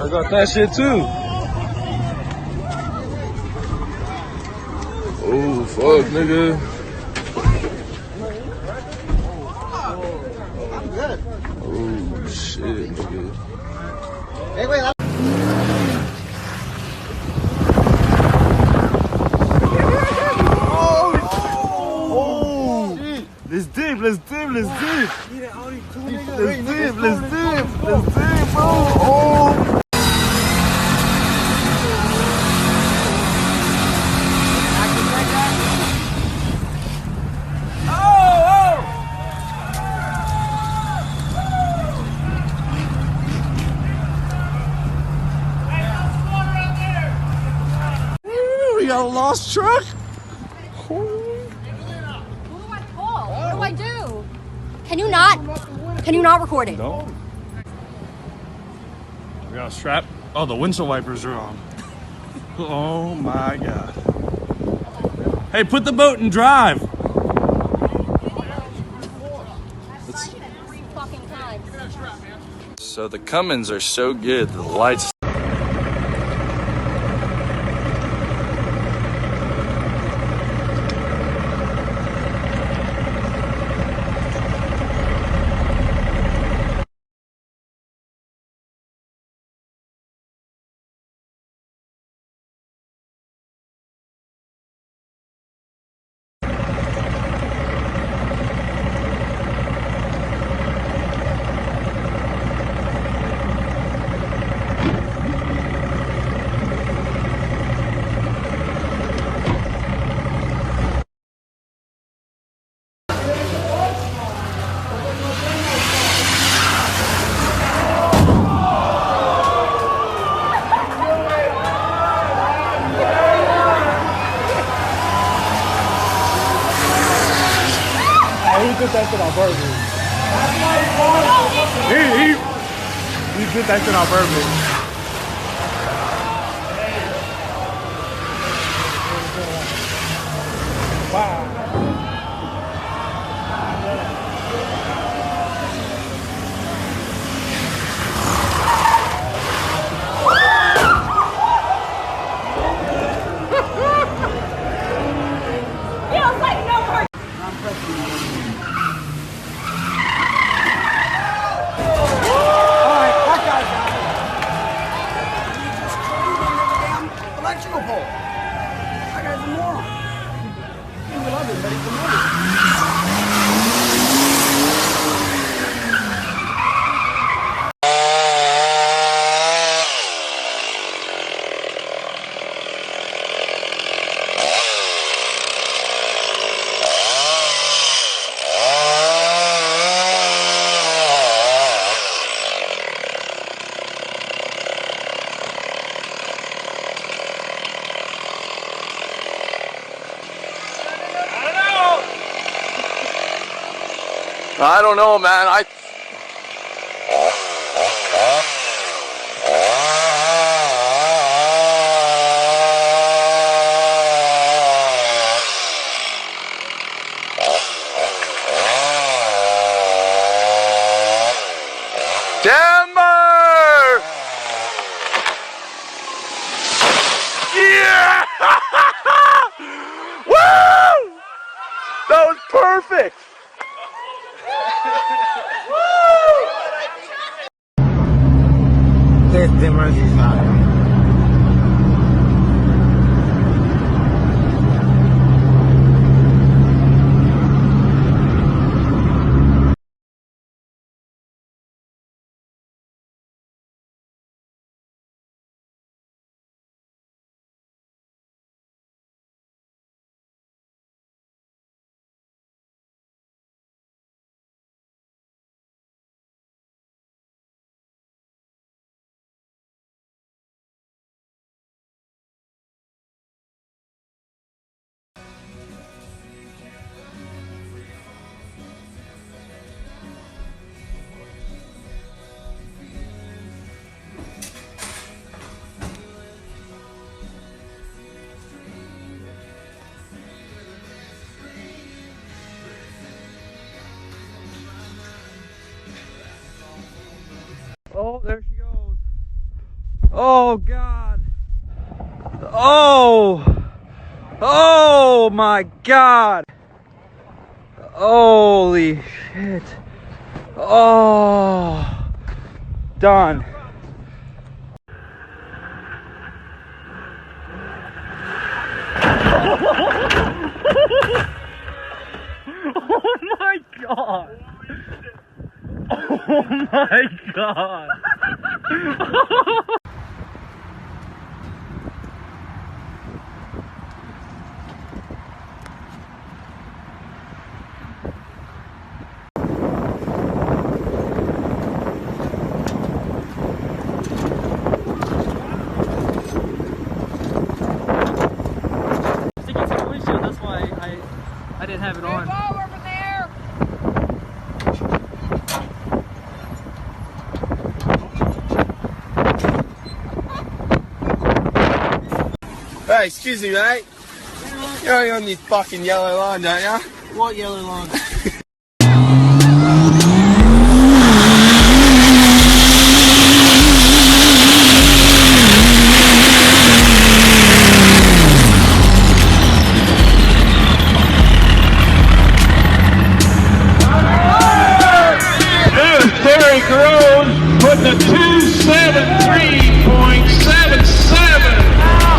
I got that shit too. Oh, fuck, nigga. Oh, shit, nigga. Hey, wait. Let's dip, bro. Oh. We got a lost truck. Who do I call? What do I do? Can you not record it? No. We got a strap. Oh, the windshield wipers are on. Oh my god. Hey, put the boat in drive. So the Cummins are so good. The lights. He did that shit on purpose. He did that shit on purpose. Wow. Electrical pole. That guy's a moron. He loves it, but he's a moron. I don't know, man. Denver! Yeah! Woo! That was perfect! Este man sí sabe. Oh God. Oh my God. Holy shit. Oh, done. Oh my God. Oh my God. That's why I didn't have it on. Over there. Hey, excuse me, mate. You're only on this fucking yellow line, don't you? What yellow line? Terry Groves putting a 273.77.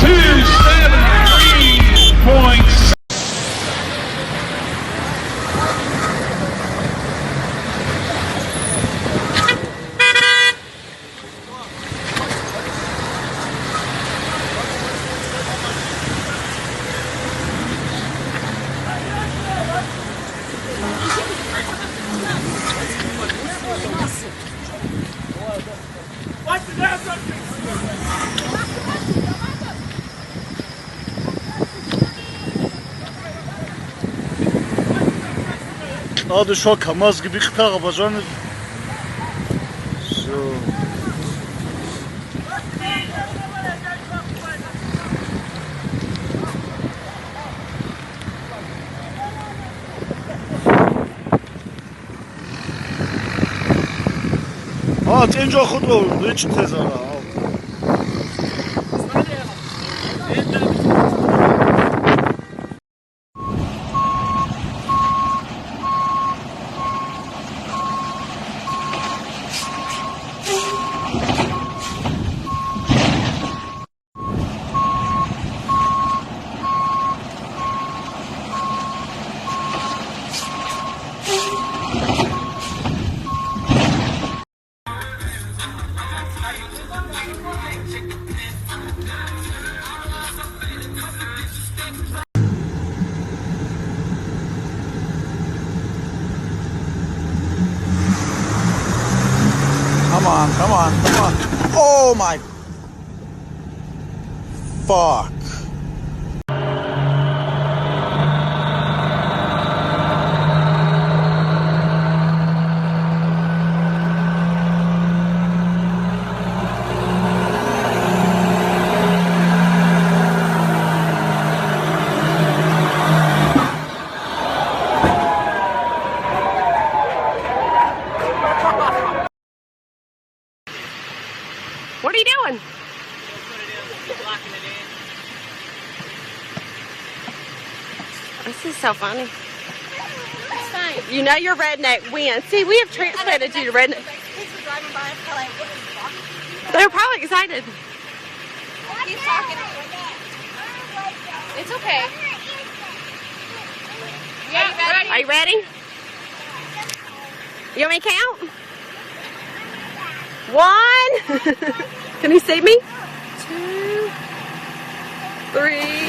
273.7. Hadi şu kamaz gibi kıta kapacağını. Şu. اینجا خود رو چی تزاره Come on, come on, come on. Oh my. Fuck. What are you doing? This is so funny. It's fine. You know your redneck wins. See, we have translated you to redneck. They're probably excited. Keep talking. It's okay. Yeah, ready? Are you ready? You want me to count? 1. Can you see me? 2, 3.